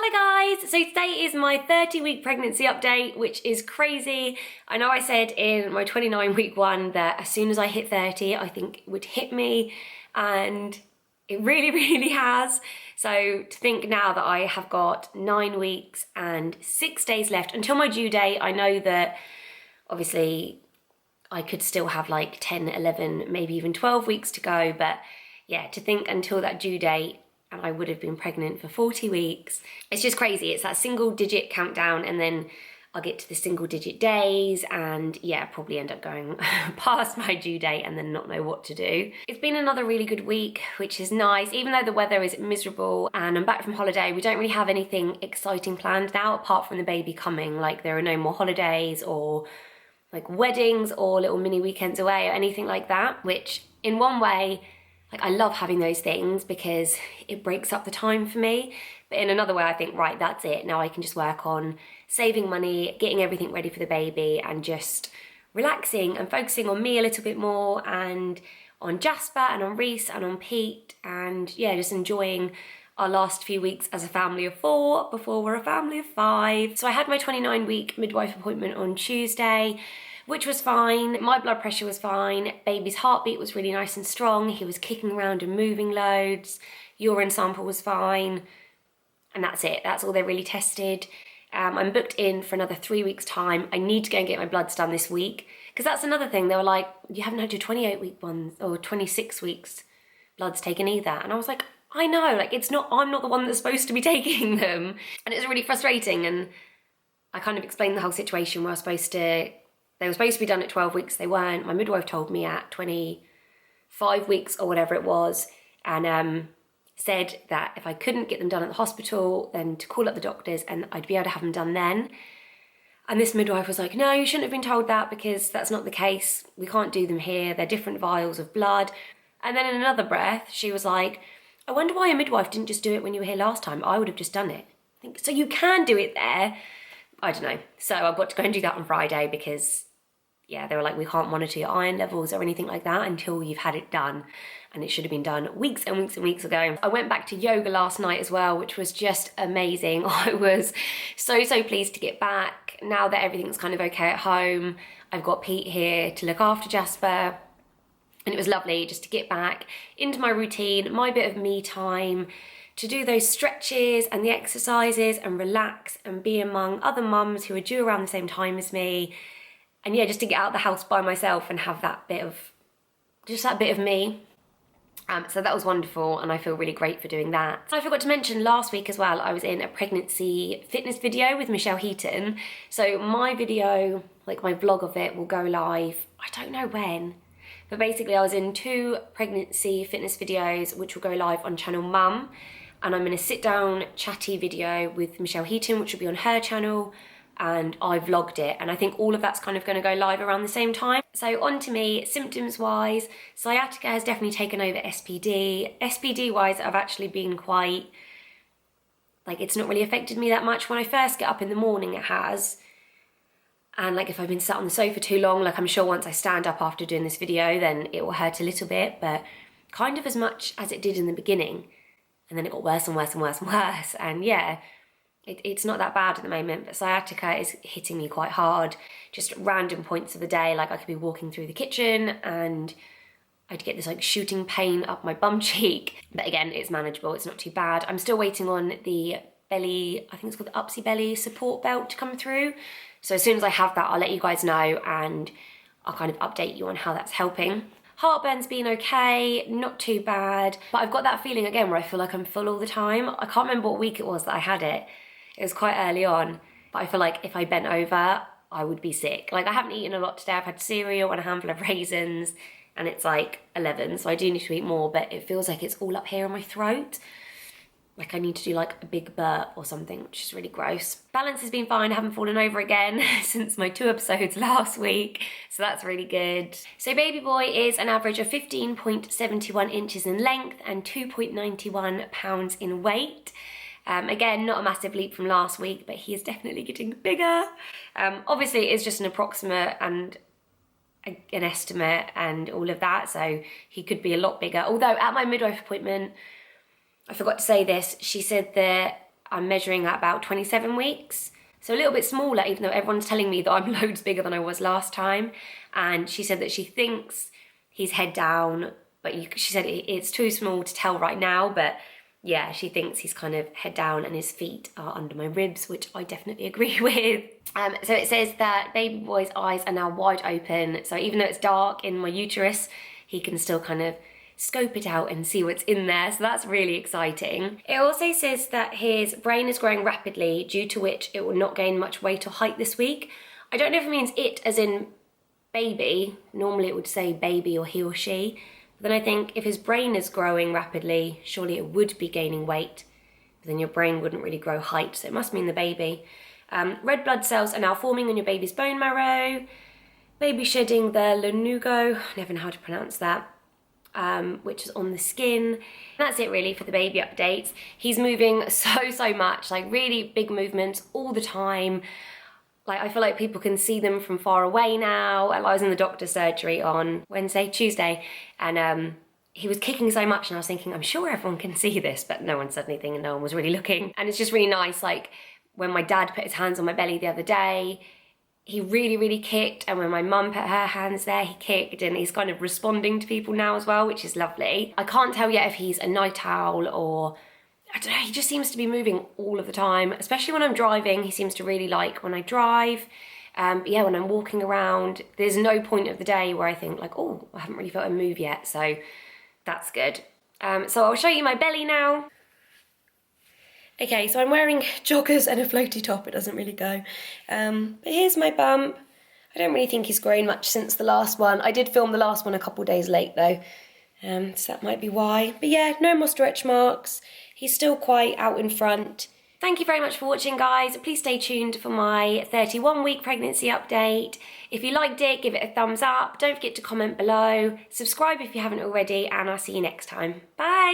Hello guys! So today is my 30-week pregnancy update, which is crazy. I know I said in my 29-week one that as soon as I hit 30, I think it would hit me, and it really has. So to think now that I have got 9 weeks and 6 days left until my due date, I know that obviously I could still have like 10, 11, maybe even 12 weeks to go, but yeah, to think until that due date and I would have been pregnant for 40 weeks. It's just crazy. It's that single digit countdown, and then I'll get to the single digit days and yeah, probably end up going past my due date and then not know what to do. It's been another really good week, which is nice. Even though the weather is miserable and I'm back from holiday, we don't really have anything exciting planned now apart from the baby coming. Like there are no more holidays or like weddings or little mini weekends away or anything like that, which in one way, like I love having those things because it breaks up the time for me. But in another way, I think, right, that's it. Now I can just work on saving money, getting everything ready for the baby and just relaxing and focusing on me a little bit more and on Jasper and on Reese and on Pete, and yeah, just enjoying our last few weeks as a family of 4 before we're a family of 5. So I had my 29-week midwife appointment on Tuesday, which was fine. My blood pressure was fine. Baby's heartbeat was really nice and strong. He was kicking around and moving loads. Urine sample was fine. And that's it. That's all they really tested. I'm booked in for another 3 weeks' time. I need to go and get my bloods done this week. Because that's another thing. They were like, you haven't had your 28-week ones or 26 weeks bloods taken either. And I was like, I know, like I'm not the one that's supposed to be taking them. And it was really frustrating. And I kind of explained the whole situation where they were supposed to be done at 12 weeks, they weren't. My midwife told me at 25 weeks or whatever it was, and said that if I couldn't get them done at the hospital, then to call up the doctors and I'd be able to have them done then. And this midwife was like, no, you shouldn't have been told that because that's not the case. We can't do them here. They're different vials of blood. And then in another breath, she was like, I wonder why a midwife didn't just do it when you were here last time. I would have just done it. I think, so you can do it there. I don't know. So I've got to go and do that on Friday because yeah, they were like, we can't monitor your iron levels or anything like that until you've had it done. And it should have been done weeks and weeks and weeks ago. I went back to yoga last night as well, which was just amazing. I was so pleased to get back. Now that everything's kind of okay at home, I've got Pete here to look after Jasper. And it was lovely just to get back into my routine, my bit of me time, to do those stretches and the exercises and relax and be among other mums who are due around the same time as me. And yeah, just to get out of the house by myself and have that bit of, just that bit of me. So that was wonderful and I feel really great for doing that. I forgot to mention last week as well, I was in a pregnancy fitness video with Michelle Heaton. So my video, like my vlog of it, will go live, I don't know when, but basically I was in 2 pregnancy fitness videos which will go live on channel Mum. And I'm in a sit down chatty video with Michelle Heaton, which will be on her channel. And I vlogged it, and I think all of that's kind of going to go live around the same time. So on to me, symptoms wise, sciatica has definitely taken over SPD. SPD wise, I've actually been quite, like it's not really affected me that much. When I first get up in the morning it has, and like if I've been sat on the sofa too long, like I'm sure once I stand up after doing this video then it will hurt a little bit, but kind of as much as it did in the beginning. And then it got worse and worse and worse and worse, and yeah, it's not that bad at the moment, but sciatica is hitting me quite hard. Just random points of the day, like I could be walking through the kitchen and I'd get this like shooting pain up my bum cheek. But again, it's manageable, it's not too bad. I'm still waiting on the belly, I think it's called the Upsy Belly support belt to come through. So as soon as I have that, I'll let you guys know and I'll kind of update you on how that's helping. Heartburn's been okay, not too bad. But I've got that feeling again where I feel like I'm full all the time. I can't remember what week it was that I had it. It was quite early on, but I feel like if I bent over, I would be sick. Like I haven't eaten a lot today. I've had cereal and a handful of raisins and it's like 11, so I do need to eat more, but it feels like it's all up here in my throat. Like I need to do like a big burp or something, which is really gross. Balance has been fine. I haven't fallen over again since my 2 episodes last week, so that's really good. So baby boy is an average of 15.71 inches in length and 2.91 pounds in weight. Again, not a massive leap from last week, but he is definitely getting bigger. Obviously, it's just an approximate and an estimate and all of that, so he could be a lot bigger. Although at my midwife appointment, I forgot to say this, she said that I'm measuring at about 27 weeks. So a little bit smaller, even though everyone's telling me that I'm loads bigger than I was last time. And she said that she thinks he's head down, but she said it's too small to tell right now, but yeah, she thinks he's kind of head down and his feet are under my ribs, which I definitely agree with. So it says that baby boy's eyes are now wide open. So even though it's dark in my uterus, he can still kind of scope it out and see what's in there. So that's really exciting. It also says that his brain is growing rapidly, due to which it will not gain much weight or height this week. I don't know if it means it as in baby. Normally it would say baby or he or she. But then I think if his brain is growing rapidly, surely it would be gaining weight. But then your brain wouldn't really grow height, so it must mean the baby. Red blood cells are now forming in your baby's bone marrow. Baby shedding the lanugo, I never know how to pronounce that, which is on the skin. That's it really for the baby updates. He's moving so much, like really big movements all the time. Like, I feel like people can see them from far away now. I was in the doctor's surgery on Tuesday, and he was kicking so much, and I was thinking, I'm sure everyone can see this, but no one said anything and no one was really looking. And it's just really nice, like, when my dad put his hands on my belly the other day, he really kicked, and when my mum put her hands there, he kicked, and he's kind of responding to people now as well, which is lovely. I can't tell yet if he's a night owl or... I don't know, he just seems to be moving all of the time, especially when I'm driving. He seems to really like when I drive. But yeah, when I'm walking around, there's no point of the day where I think like, oh, I haven't really felt him move yet, so that's good. So I'll show you my belly now. Okay, so I'm wearing joggers and a floaty top. It doesn't really go. But here's my bump. I don't really think he's grown much since the last one. I did film the last one a couple days late though, so that might be why. But yeah, no more stretch marks. He's still quite out in front. Thank you very much for watching, guys. Please stay tuned for my 31-week pregnancy update. If you liked it, give it a thumbs up. Don't forget to comment below. Subscribe if you haven't already, and I'll see you next time. Bye.